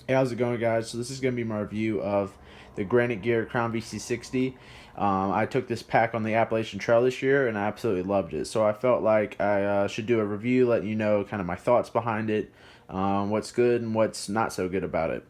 Hey, how's it going, guys? So this is going to be my review of the Granite Gear Crown VC60. I took this pack on the Appalachian Trail this year, and I absolutely loved it. So I felt like I should do a review, letting you know kind of my thoughts behind it, what's good and what's not so good about it.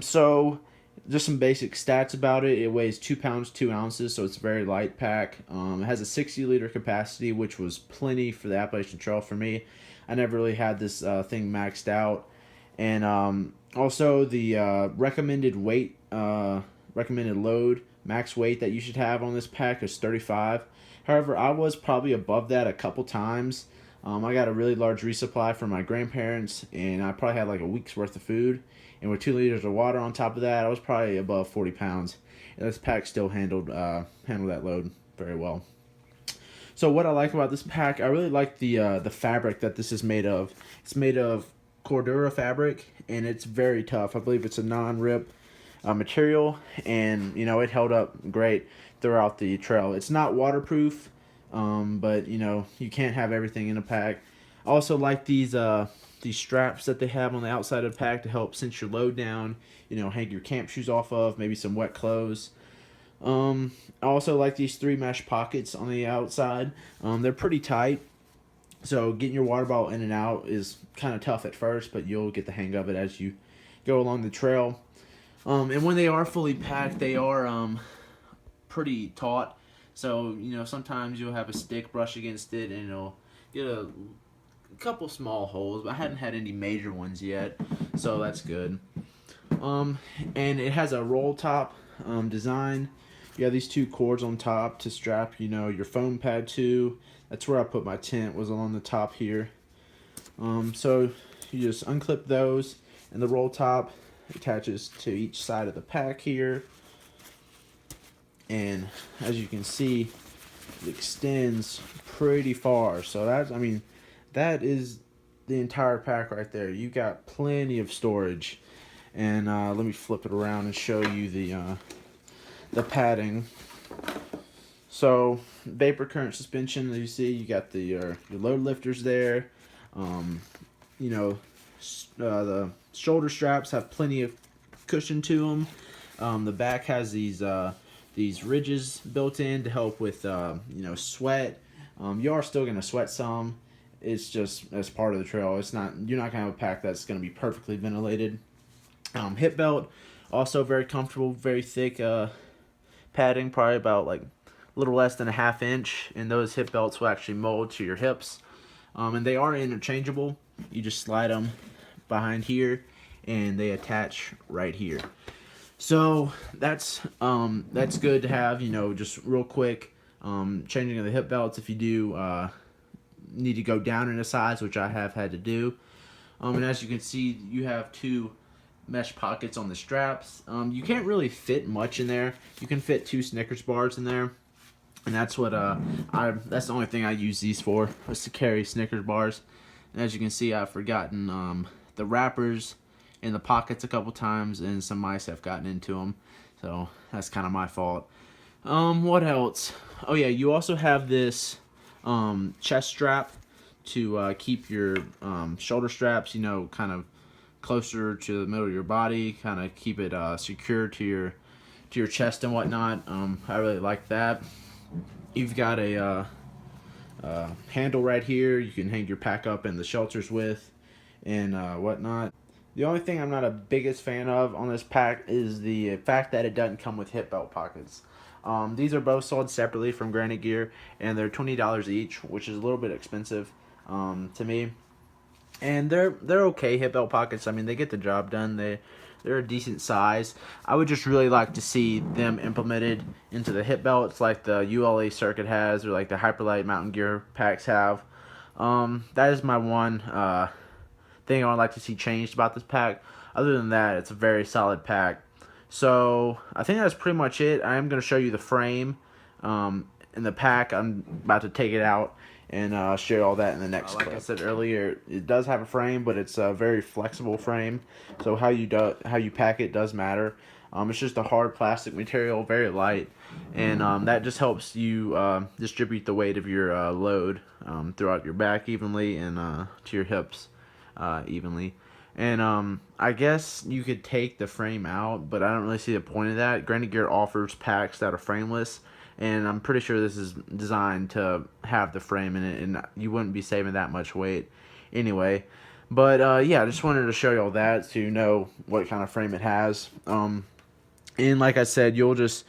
So just some basic stats about it. It weighs 2 pounds 2 ounces, so it's a very light pack. It has a 60-liter capacity, which was plenty for the Appalachian Trail for me. I never really had this thing maxed out. And also the recommended load, max weight that you should have on this pack is 35. However, I was probably above that a couple times. I got a really large resupply from my grandparents, and I probably had like a week's worth of food. And with 2 liters of water on top of that, I was probably above 40 pounds. And this pack still handled that load very well. So what I like about this pack, I really like the fabric that this is made of. It's made of Cordura fabric, and it's very tough. I believe it's a non-rip material, and it held up great throughout the trail. It's not waterproof, but you can't have everything in a pack. I also like these straps that they have on the outside of the pack to help cinch your load down. Hang your camp shoes off of, maybe some wet clothes. I also like these 3 mesh pockets on the outside. They're pretty tight, so getting your water bottle in and out is kind of tough at first, but you'll get the hang of it as you go along the trail. And when they are fully packed, they are pretty taut. So sometimes you'll have a stick brush against it, and it'll get a couple small holes, but I hadn't had any major ones yet, so that's good. And it has a roll top design. You have these 2 cords on top to strap, your foam pad to. That's where I put my tent, was along the top here. So you just unclip those, and the roll top attaches to each side of the pack here. And as you can see, it extends pretty far. So that is the entire pack right there. You got plenty of storage. And let me flip it around and show you the padding. So vapor current suspension, as you see, you got your load lifters there. The shoulder straps have plenty of cushion to them. The back has these ridges built in to help with sweat. You are still gonna sweat some. It's just as part of the trail. You're not gonna have a pack that's gonna be perfectly ventilated. Hip belt, also very comfortable, very thick padding, probably about like a little less than a ½ inch, and those hip belts will actually mold to your hips. And they are interchangeable. You just slide them behind here, and they attach right here. So that's good to have. Just real quick, changing of the hip belts if you do need to go down in a size, which I have had to do. And as you can see, you have 2 mesh pockets on the straps. You can't really fit much in there. You can fit 2 Snickers bars in there, and that's what that's the only thing I use these for, was to carry Snickers bars. And as you can see, I've forgotten the wrappers in the pockets a couple times, and some mice have gotten into them, so that's kind of my fault. What else? Oh yeah, you also have this chest strap to keep your shoulder straps, kind of closer to the middle of your body, kind of keep it secure to your chest and whatnot. I really like that. You've got a handle right here you can hang your pack up in the shelters with, and whatnot. The only thing I'm not a biggest fan of on this pack is the fact that it doesn't come with hip belt pockets. These are both sold separately from Granite Gear, and they're $20 each, which is a little bit expensive to me. And they're okay hip belt pockets. They get the job done. They're a decent size. I would just really like to see them implemented into the hip belts like the ULA Circuit has, or like the Hyperlight Mountain Gear packs have. That is my one thing I would like to see changed about this pack. Other than that, it's a very solid pack. So I think that's pretty much it. I am going to show you the frame in the pack. I'm about to take it out and show you all that in the next clip. Like I said earlier, it does have a frame, but it's a very flexible frame. So how you pack it does matter. It's just a hard plastic material, very light, and that just helps you distribute the weight of your load throughout your back evenly, and to your hips evenly. And I guess you could take the frame out, but I don't really see the point of that. Granite Gear offers packs that are frameless, and I'm pretty sure this is designed to have the frame in it, and you wouldn't be saving that much weight anyway. But yeah, I just wanted to show y'all that so you know what kind of frame it has. And like I said, you'll just,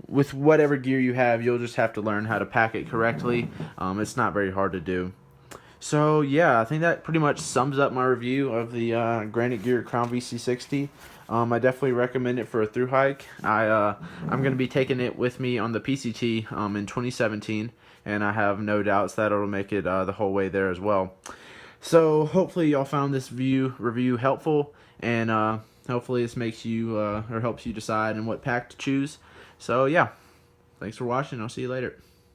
with whatever gear you have, you'll just have to learn how to pack it correctly. It's not very hard to do. So yeah, I think that pretty much sums up my review of the Granite Gear Crown VC60. I definitely recommend it for a through hike. I'm going to be taking it with me on the PCT in 2017, and I have no doubts that it'll make it the whole way there as well. So hopefully y'all found this review helpful, and hopefully this makes you or helps you decide on what pack to choose. So yeah, thanks for watching. I'll see you later.